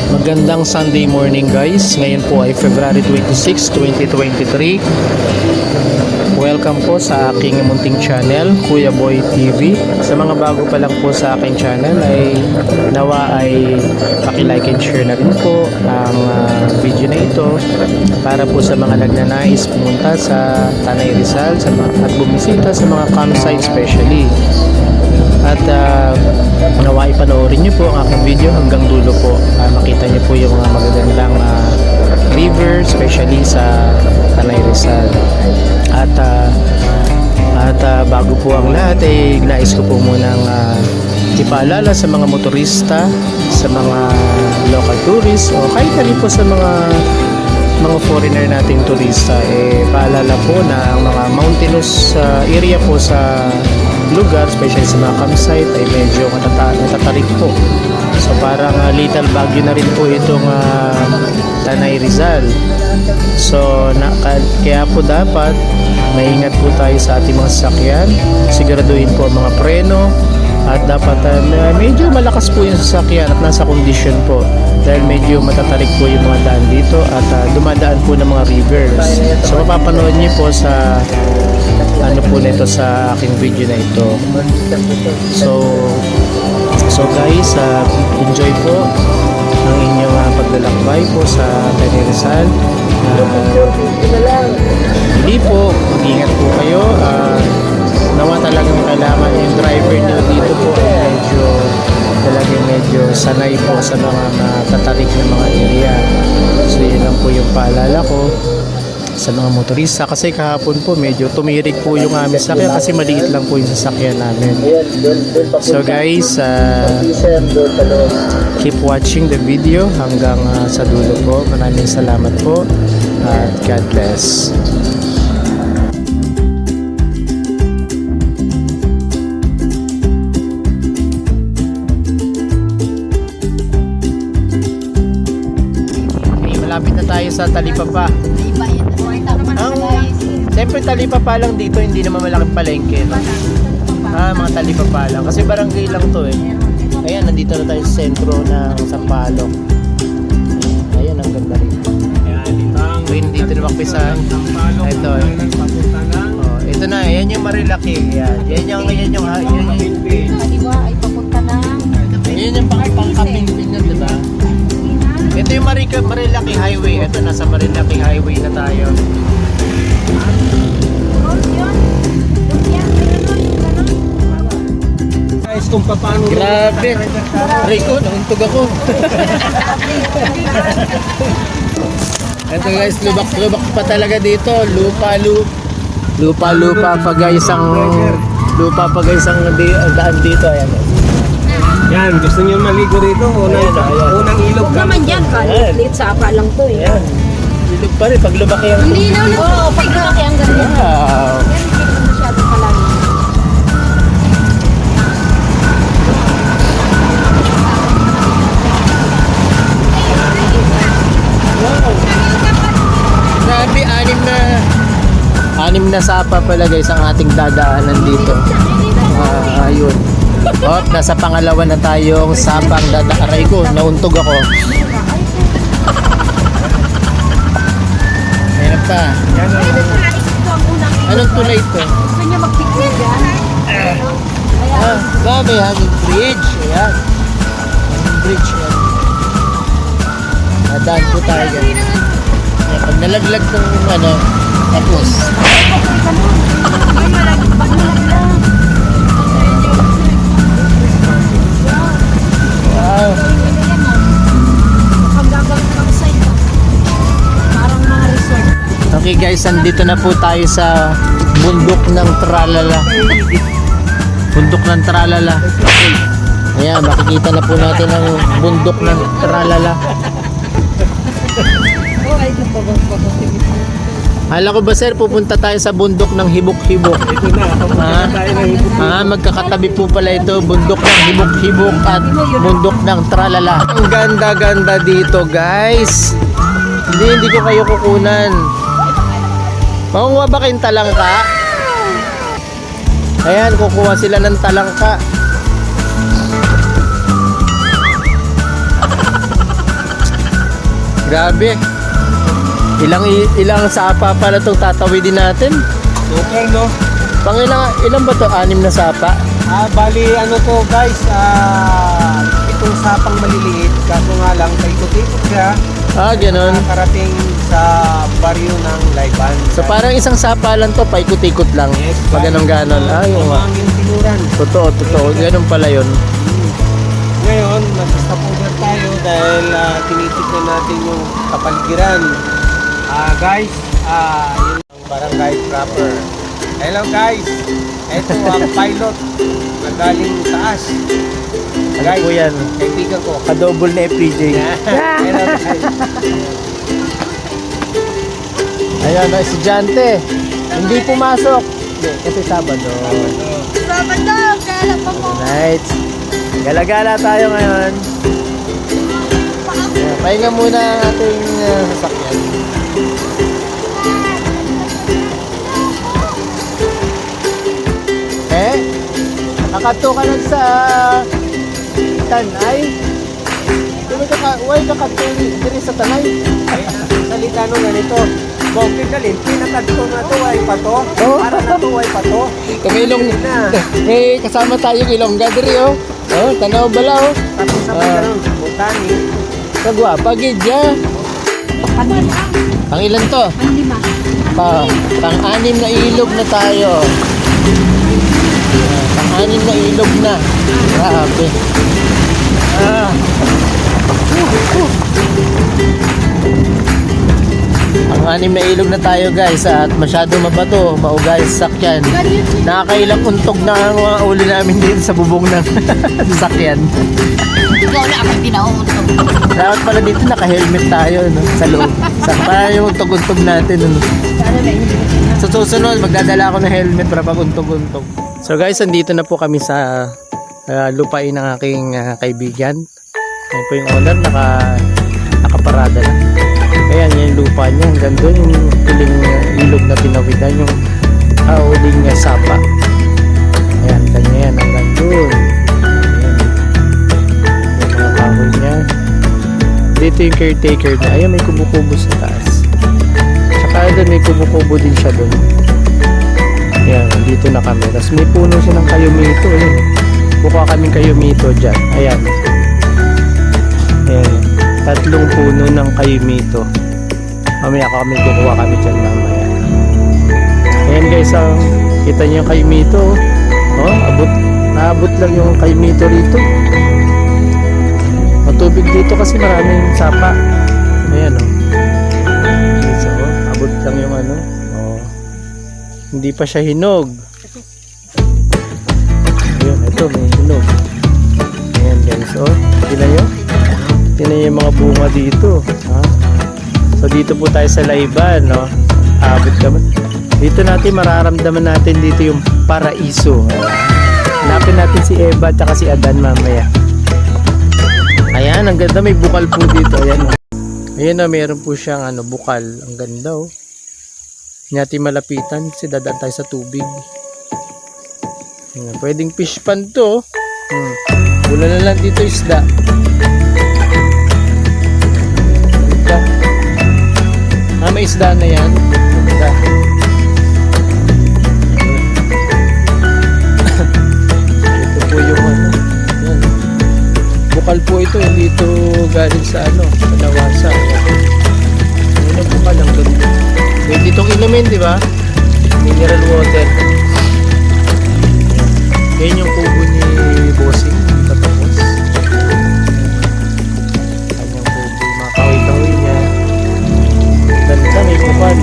Magandang Sunday morning guys. Ngayon po ay February 26, 2023. Welcome po sa aking munting channel, Kuya Boy TV. Sa mga bago pa lang po sa aking channel ay nawa ay paki-like and share na rin po ang video na ito para po sa mga nagnanais pumunta sa Tanay Rizal at bumisita sa mga campsite especially. At nawa ipanoorin nyo po ang aking video hanggang dulo po. Makita nyo po yung mga magagandang river, especially sa Tanay Rizal. At bago po ang lahat ay nais ko po munang ipaalala sa mga motorista, sa mga local tourists o kahit na rin po sa mga foreigner nating turista, paalala po na ang mga mountainous area po sa lugar, especially sa mga campsite, ay medyo natatarik po. So parang little bagyo na rin po itong Tanay Rizal. So kaya po dapat maingat po tayo sa ating mga sasakyan. Siguraduhin po ang mga preno at dapat medyo malakas po yung sasakyan at nasa kondisyon po dahil medyo matatarik po yung mga daan dito at dumadaan po ng mga rivers. So mapapanood niyo po sa ano po nito sa aking video na ito. So guys, enjoy po ang inyong paglalakbay po sa Tanay Rizal. Hindi po, mag-ingat po kayo. Nawa talagang kailangan yung driver nyo dito po ay medyo sanay po sa mga matatarik na mga area. So yun lang po yung paalala ko sa mga motorista, kasi kahapon po medyo tumirik po yung aming sakyan kasi maliit lang po yung sasakyan namin. So guys, keep watching the video hanggang sa dulo po. Maraming salamat po at God bless. Malapit na tayo sa Talipapa. Siyempre Talipapa lang dito, hindi naman malaking palengke, no? Mga Talipapa lang. Kasi barangay lang to eh. Ayan, nandito na tayo sa sentro ng Sampaloc. Ayan, ang ganda rin. Dito na makpisan. Ito eh. Oh, ito na, ayan yung Marilaki. Yan yung pangkapimpin na, diba? Ito yung Marilaki Highway. Ito, nasa Marilaki Highway na tayo. Guys, kung paano... Grabe! Rico, nauntog ako. Ito guys, lubak-lubak pa talaga dito. Lupa pa guys ang daan dito. Ayan. Yan, gusto niyo maligo rito? Unang ilog ka. Naman yan, kalit sa apa lang to eh. Ayan. Ilog pa rin, pag lumaki ang... Hindi na, oo, pag lumaki ang ganyan. Wow! Yan, hindi ko masyado palagi. Grabe, anim na sapa pala guys ang ating dadaanan dito. Ayun. Nasa pangalawa na tayong sapang dadaaray ko. Nauntog ako. Meron pa. Anong tulay ito? Gusto niya mag-picnic yan? Grabe, hanging bridge. Ayan. Hanging bridge yan. Nadaan po tayo dyan. Pag nalaglag ng tapos. Wow. Okay guys, andito na po tayo sa bundok ng Tralala. Bundok ng Tralala. Ayan, makikita na po natin ang bundok ng Tralala. Hala ko ba sir, pupunta tayo sa bundok ng Hibok-Hibok. Ito na, pupunta tayo ng Hibok. Magkakatabi po pala ito, bundok ng Hibok-Hibok at bundok ng Tralala. Ang ganda-ganda dito guys. Hindi ko kayo kukunan. Makukuha ba kayong talangka? Ayan, kukuha sila ng talangka. Grabe. Ilang sapa pala itong tatawidin natin. Super, no? Ilan ba to? 6 na sapa? Bali, ano to guys, itong sapang maliliit, kaso nga lang, paikot-ikot siya, Ganun. nakarating sa baryo ng Layban. So parang isang sapa lang to, paikot-ikot lang. Yes, Pag ganon-ganon. Yung Umangin tinuran. totoo. Ganun pala yun. Ngayon, nag-stop over tayo dahil tinitignan natin yung kapaligiran. Guys, yun ang barangay proper. Hello guys, ito ang pilot na galing taas. Guys, po yan? kaibigan ko. Kadouble na FPJ. Hello guys. Ayan, na estudyante. Hindi pumasok. Hindi, kasi Sabado. Sabado, kaya pa mo. Right. Gala-gala tayo ngayon. Ayan, pahinga muna ang ating sasakyan. Nakato ka lang sa Tanay. Huwag nakato diri sa Tanay. Ay, salita nung ganito. Bokit kalin, pinakadto na to ay pato. Para na to ay pato. Kamilong may kasama tayong Ilongga diri oh. Oh, tanaw bala oh. Tapos sa ganun, butani. Kagwapa gid ya. Ang ilan to? Pang-anim na ilog na tayo. Pang-anim na ilog na. Grabe. Ang anim na ilog na tayo guys at masyado mabato, maugay sa sakyan. Nakakailang untog na ang mga ulo namin dito sa bubong ng sasakyan. Ikaw na ako pinauuntog. Dapat pala dito naka-helmet tayo no, sa loob. Para yung untog-untog natin. No. Sa susunod, magdadala ako ng helmet para pag untog-untog. So guys, andito na po kami sa lupain ng aking kaibigan. Ayan po yung owner, nakaparada na. Ayan, yung lupa niya. Hanggang doon yung huling ilog na tinawidan, yung huling sapa. Ayan, kanya yan. Hanggang doon. Ayan. Yung mga kahoy niya. Dito yung caretaker na. Ayan, may kubo-kubo sa taas. Tsaka doon, may kubo-kubo din siya doon. Ayan, dito na kami. Tapos may puno siya ng kayumito. Ayan. Buka kaming kayumito dyan. Ayan. Ayan. 3 puno ng kayumito. Mamaya kami kukuha kami dyan mamaya. Ayan guys, kita niyo yung kayumito. Oh, naabot lang yung kayumito rito. Matubig dito kasi maraming sapa. Ayan oh. So, abot lang yung ano. Oh. Hindi pa siya hinog. Ayan, ito may hinog. Ayan guys, oh. Tingnan nyo. Tingnan yung mga bunga dito. Ha? So dito po tayo sa Layban, no? Abot kami. Dito natin mararamdaman natin dito yung paraiso. Hanapin natin si Eva at si Adan mamaya. Ayan, ang ganda, may bukal po dito. Ayan, oh. Ayan na, meron po siyang bukal. Ang ganda, oh. Hindi natin malapitan kasi dadaan tayo sa tubig. Ayan, pwedeng fish pan to. Wala na lang dito isda. May isda na yan. Isda. Ito po yung yan. Bukal po ito, hindi ito galing sa sa Nawasa. Ano bukal ang ganda. Pwede itong inumin, di ba? Mineral water. Yan yung kubo ni Bossing. Patapos. Kanyang kubo. Mga kahoy-kahoy niya. Ganda, may bukal.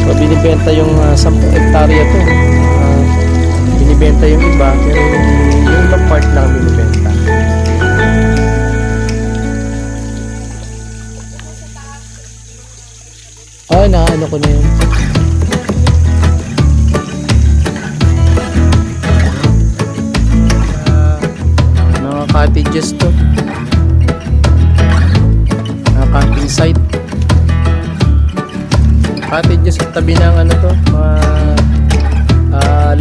So binibenta yung 10 hektarya to. Binibenta yung iba, pero yung ilang part lang binibenta. Ano ko na yun. Mga cottages to. Camping site. Cottages sa tabi ng to,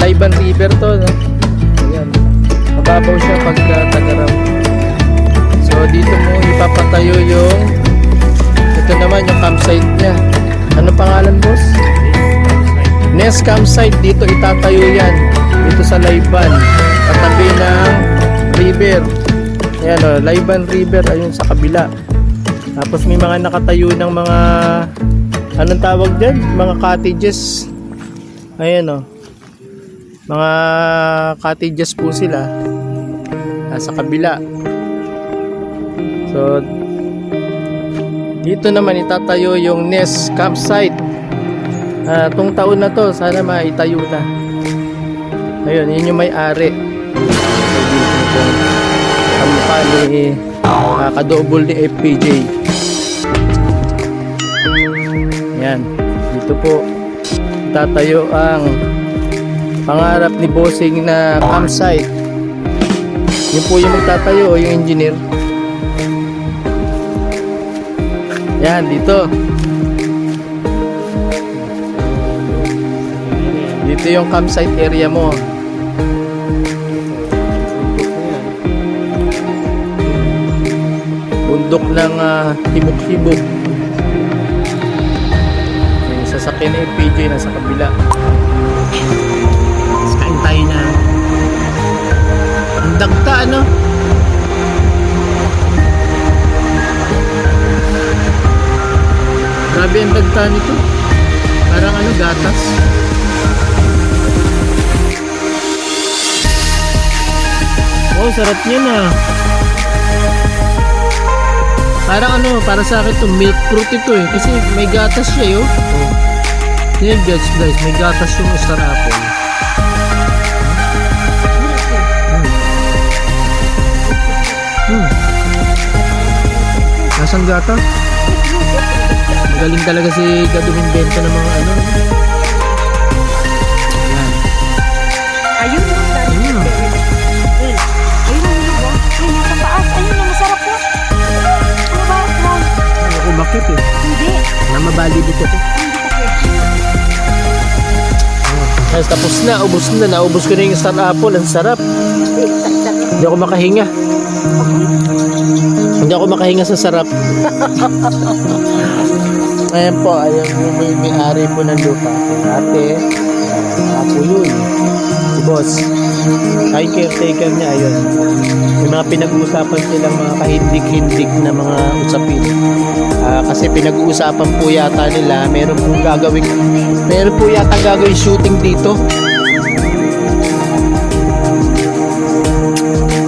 Layban River to, no? Ayan. Mababaw siya pag tagaraw. So dito mo itatayo yung ito naman yung campsite niya. Ano pangalan, boss? Nest campsite. Dito itatayo yan. Dito sa Layban. Katabi ng river. Ayan o, Layban River. Ayun sa kabila. Tapos may mga nakatayo ng mga anong tawag dyan? Mga cottages. Ayan o. Mga cottages po sila. Sa kabila. So, dito naman itatayo yung Nest campsite. Itong taon na to, sana maitayo na. Ayun, yun yung may-ari. Kamukha ni kadouble ni FPJ. Yan, dito po tatayo ang pangarap ni Bossing na campsite. Yun po yung magtatayo, yung engineer. Yan, dito. Dito yung campsite area mo. Bundok ng Tibok-Tibok. Yung sasakyan ng FPJ nasa kabila. Kain tayo na. Ang dagta, ano? Grabe ang dagta nito. Parang ano, gatas. Oh, sarap niya na. Parang ano, para sa akin to milk fruit ito eh. Kasi may gatas siya yun. Oh. Yan guys, may gatas yung star apple. Nasaan gatas? Magaling talaga si Gado Invento ng mga ano. Yan. Ayun yung dali. Ayun ang lugo. Ayun yung taas. Ayun yung masarap po. Ano ba? Ako bakit eh? Hindi. Namabali dito ko. Guys, tapos na. Ubus na. Naubos ko na yung star apple. Ang sarap. Hindi ako makahinga. Hindi ako makahinga sa sarap. Ayan po, ayan yung may-ari po ng lupa. Ate, ako yun. Si boss. Ay, caretaker niya, ayun. May mga pinag-uusapan silang mga kahindik-hindik na mga usapin. Kasi pinag-uusapan po yata nila, meron po yata gagawin shooting dito.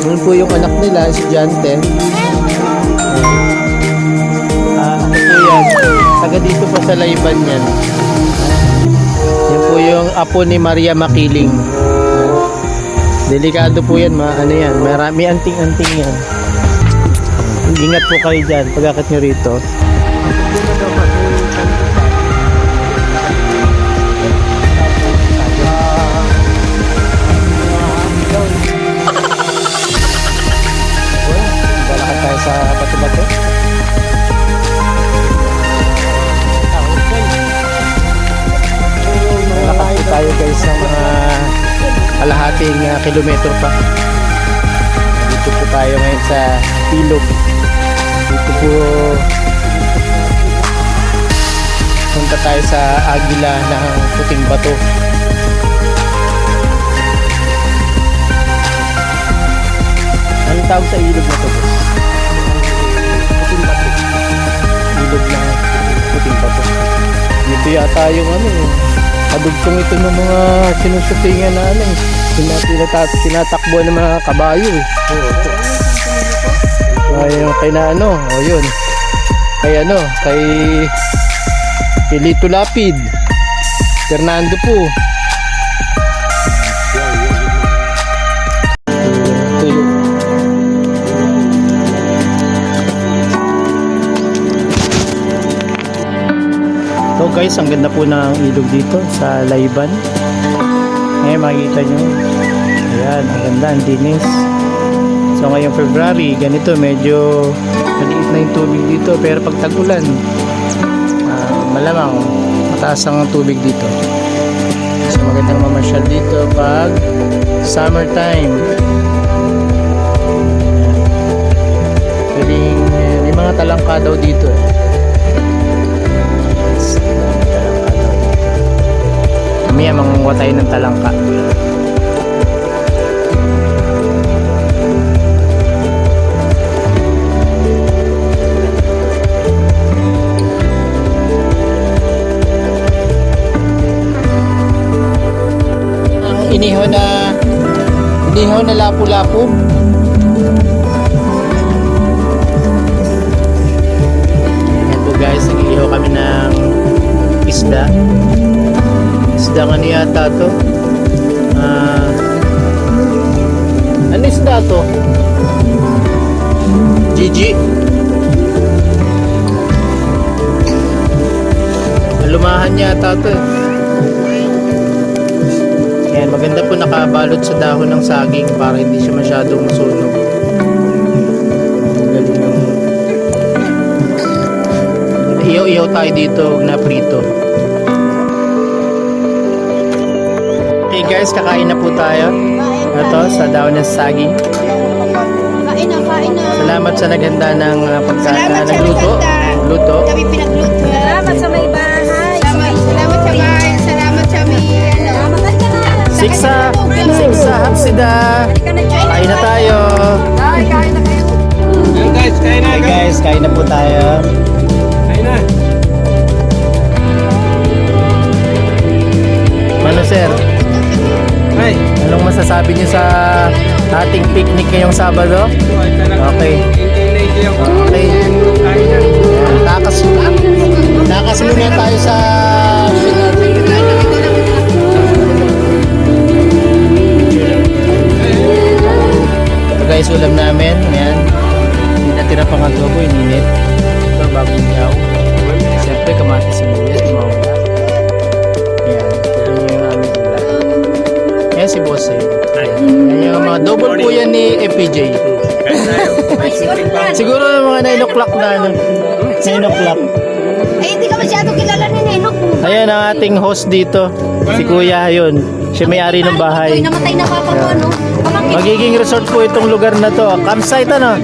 Yun po yung anak nila, estudyante. Ano po yan? Taga dito po sa Layban yan. Yan po yung apo ni Maria Makiling. Delikado po yan, ano yan, may anting-anting yan. Ingat po kayo dyan pagkakit nyo rito. Lalakad tayo sa bato-bato. Lalakad po tayo guys sa mga kalahating kilometro pa. Dito po tayo ngayon sa Pilog. Dito po punta tayo sa Agila ng Puting Bato. Anong tawag sa ilog na to? Puting Bato. Ilog ng Puting Bato. Dito yata yung ano eh. Kadugtong ito ng mga sinusutingan na ano eh. Tinatakbuhan ng mga kabayo eh. Yung kay na ano, o yun. Kay ano, kay Lito Lapid. Fernando po. Ito yun. So guys, ang ganda po ng ilog dito sa Layban. Ngayon makikita nyo. Ayan, ang ganda, ang dinis. So ngayong February, ganito medyo maliit na yung tubig dito. Pero pag tag-ulan, malamang mataas ang tubig dito. So magandang mamasyal dito pag summertime. Pwedeng may mga talangka daw dito eh. Yes, talangka daw dito. Mamaya mangunguha tayo ng talangka. Ang inihaw na lapu-lapu. Guys, nag-iihaw kami ng isda. Isda nga niya yata to. Ano isda to? Gigi. Lumahan niya yata to. Yan, maganda po nakabalot sa dahon ng saging para hindi siya masyadong masunog. Galing ng ihaw-ihaw tayo dito na prito. Okay guys, kakain na po tayo. Ito sa daon ng saging. Kain na. Salamat sa naghanda ng Salamat sa nagluto. naganda. Luto. Kami pinagluto. Salamat sa may bahay. Salamat sa bahay. Salamat sa may ano. Siksa hapsida. Kain na tayo. Kain na kayo. Ayan guys, kain na Okay guys. guys, kain na po tayo. Kain na. Mano sir, Ay, anong masasabi niyo sa ating picnic ngayong Sabado? ito ay talagang Okay. hindi ako. Okay. Kain na. Takas muna tayo sa ito guys, ulam namin. Ayan. Hindi natira pang adobo, ininit. Ito, bagong yaw. Siyempre, kamatis sibuyas, mawala. Ayan. Ayan yung aming ulam. Ayan si boss eh. Ayan yung mga double po yan ni FPJ. Kain tayo. Siguro mga 9 o'clock na. 9 o'clock. Ay, hindi ka masyado kilala ni Nenok. Ayan ang ating host dito. Si Kuya, yun. Siya may-ari ng bahay. Ito'y namatay na papa ko, ano? Pamangkin. Magiging resort po itong lugar na to. Campsite ano?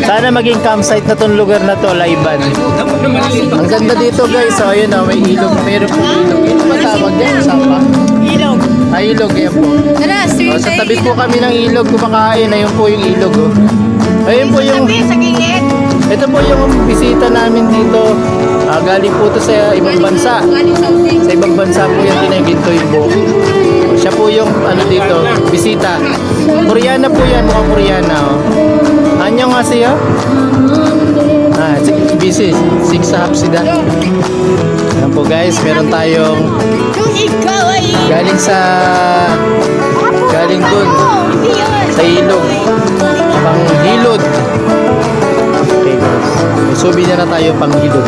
Sana maging campsite na tong lugar na to, Laiban. Ang ganda dito guys. So ayun oh, may ilog. Meron po ilog. Ito ba tawag yan? Sapa? Ilog. Ay, ilog. Yan po. Tara, O, sa tabi po kami ng ilog kumakain. Ayun po yung ilog oh. Ayun po yung... Sa gilid. Ito po yung bisita namin dito. Galing po to sa ibang bansa. Galing Saudi. Sa ibang bansa po yung Tinaginto yung buhok. Siya po yung ano dito, bisita. Koreana po yan, mukhang Koreana. Oh. Anyo nga siya? Busy. Siksa hapsida. Ayan po guys, meron tayong Kung ikaw ay... galing dun Hindi yun. sa ilog. Panghilod. Okay guys. May subi na tayo panghilod.